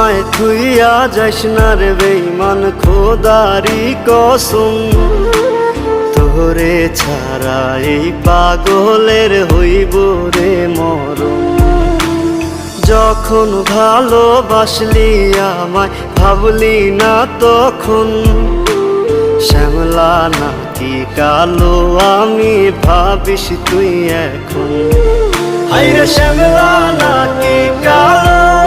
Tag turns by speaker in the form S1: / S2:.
S1: আমায় থুইয়া যাস না রে বেঈমান, খোদারি কসম। তোরে ছাড়া এই পাগলের হইব রে মরণ। যখন ভালোবাসলি আমায় ভাবলি না তখন, শ্যামলা নাকি কালো আমি ভাবিস তুই এখন। হায়রে শ্যামলা নাকি কালো